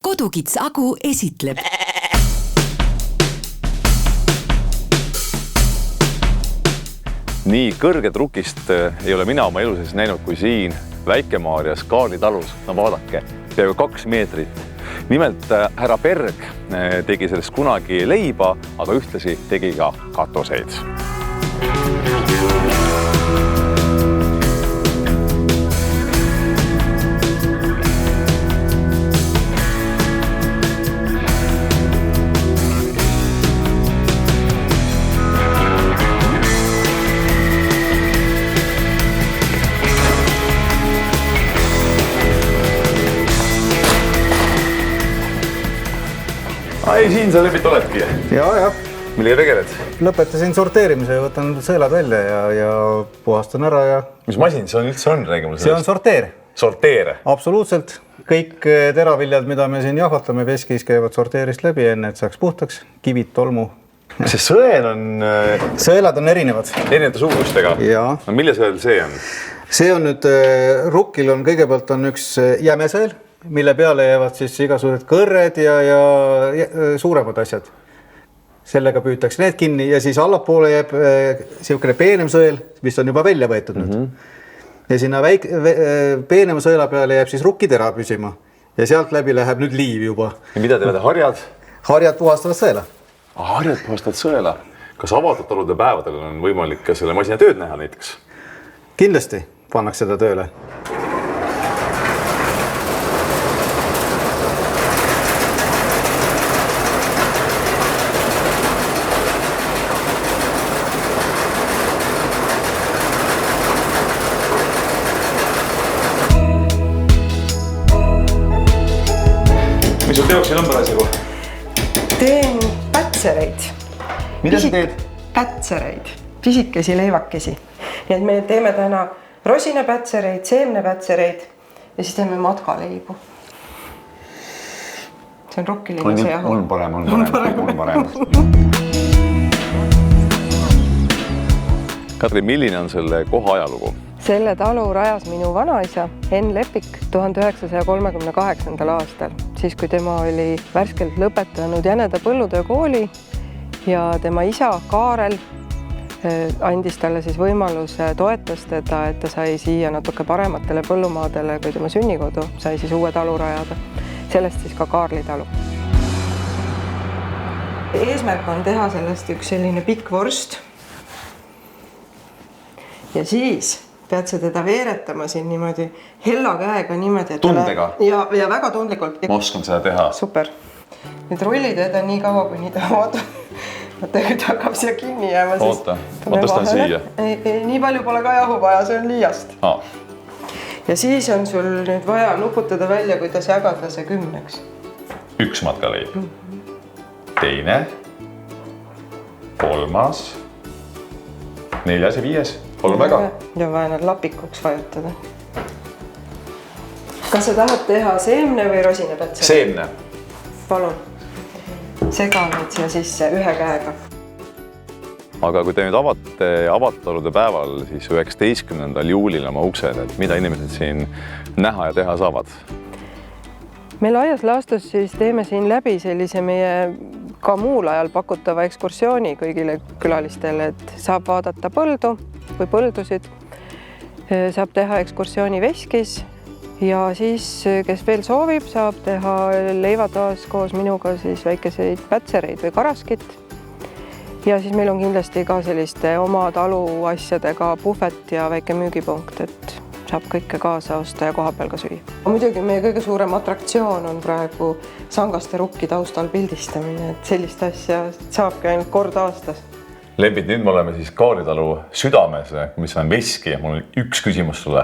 Kodukits Agu esitleb. Nii kõrget rukist ei ole mina oma elu sees näinud kui siin Väike-Maarjas Kaarli talus. No vaadake, peaaegu 2 meetrit. Nimelt härra Berg tegi sellest kunagi leiba, aga ühtlasi tegi ka katuseid. Ai, siin sa lepit oledki? Ja. Millega tegeled? Lõpetasin sorteerimise ja võtan sõelad välja ja puhastan ära ja... Mis masin see on üldse on? See on sorteer. Sorteer? Absoluutselt. Kõik teraviljad, mida me siin jahvatame veskis, käivad sorteerist läbi enne, et saaks puhtaks. Kivid, tolmu. Kas see sõel on... Sõelad on erinevad. Erinevate suurustega? Jaa. No, mille sõel see on? See on nüüd... Rukkil on kõigepealt on üks jämesõel, mille peale jäävad siis igasugused kõrred ja suuremad asjad. Sellega püütakse need kinni ja siis allapoole jääb siukene peenem sõel, mis on juba välja võetud nüüd. Ja sinna peenema sõela peale jääb siis rukkitera püsima ja sealt läbi läheb nüüd liiv juba. Ja mida teevad harjad? Harjad puhastavad sõela. Harjad puhastavad sõela. Kas avatud talude päevadel on võimalik ka selle masina tööd näha näiteks? Kindlasti pannakse seda tööle. Mis sul teoks siin on parasjagu? Teen pätsereid. Mida sa teed? Pätsereid, pisikesi leivakesi. Nii et me teeme täna rosinapätsereid, seemnepätsereid ja siis teeme matkaleibu. See on rokkiline see jahu. On parem. Katri, milline on selle koha ajalugu? Selle talu rajas minu vanaisa Enn Lepik 1938. aastal, siis kui tema oli värskelt lõpetanud Jäneda põllutöö kooli ja tema isa Kaarel andis talle siis võimaluse toetas teda, et ta sai siia natuke parematele põllumaadele, kui tema sünnikodu sai siis uue talu rajada. Sellest siis ka Kaarli talu. Eesmärk on teha sellest üks selline pikk vorst ja siis pead sa teda veeretama siin niimoodi hella käega niimoodi. Tundega? Ja väga tundlikult. Ma oskan seda teha. Super. Nüüd rullid teda nii kaua, kui nii tahavad. Vaata, kui ta hakkab siia kinni jääma. Oota, ma tõstan siia. Nii palju pole ka jahu vaja, see on liiast. Ja siis on sul nüüd vaja nuputada välja, kuidas jagada see 10. Üks matkaleib. Teine. 3. 4. ja 5. Olgu väga. Ja vaja nad lapikuks vajutada. Kas sa tahad teha seemne või rosinapätseri? Seemne. Palun. Sega nüüd siia sisse ühe käega. Aga kui te nüüd avatalude päeval, siis 19. juulil oma uksed, et mida inimesed siin näha ja teha saavad? Me laias laastus siis teeme siin läbi sellise meie ka muul ajal pakutava ekskursiooni kõigile külalistele, et saab vaadata põldu või põldusid, saab teha ekskursiooni veskis ja siis, kes veel soovib, saab teha leivatoas koos minuga siis väikeseid pätsereid või karaskit. Ja siis meil on kindlasti ka selliste oma talu asjadega puhvet ja väike müügipunkt, et saab kõike kaasa osta ja koha peal ka süüa. Muidugi meie kõige suurem atraktsioon on praegu sangaste rukki taustal pildistamine, et sellist asja saabki ainult kord aastas. Lembit, nüüd me oleme siis Kaarli talu südames, mis on veski ja mul on üks küsimus sulle.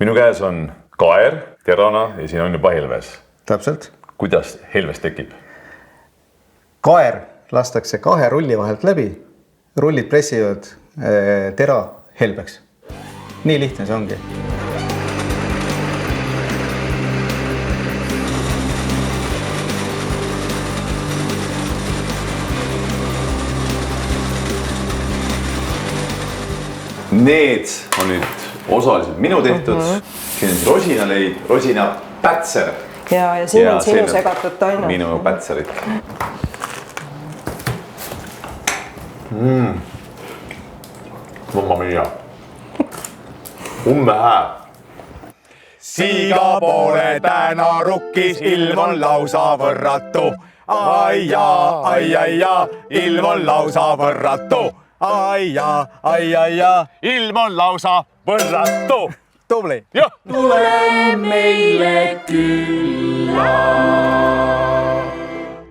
Minu käes on kaer, terana ja siin on juba helves. Täpselt. Kuidas helves tekib? Kaer lastakse 2 rulli vahelt läbi. Rullid pressivad tera helbeks. Nii lihtne see ongi. Need on nüüd osaliselt minu tehtud. Siin on rosinaleib, rosinapätser. ja siin on sinu segatud taina. Minu pätserit. Mamma mia. Umme hää. Siiga poole täna rukkis, ilm on lausa võrratu. Ai, ilm on lausa võrratu. Ai, ilm on lausa võrratu. Tubli. Tule meile külla.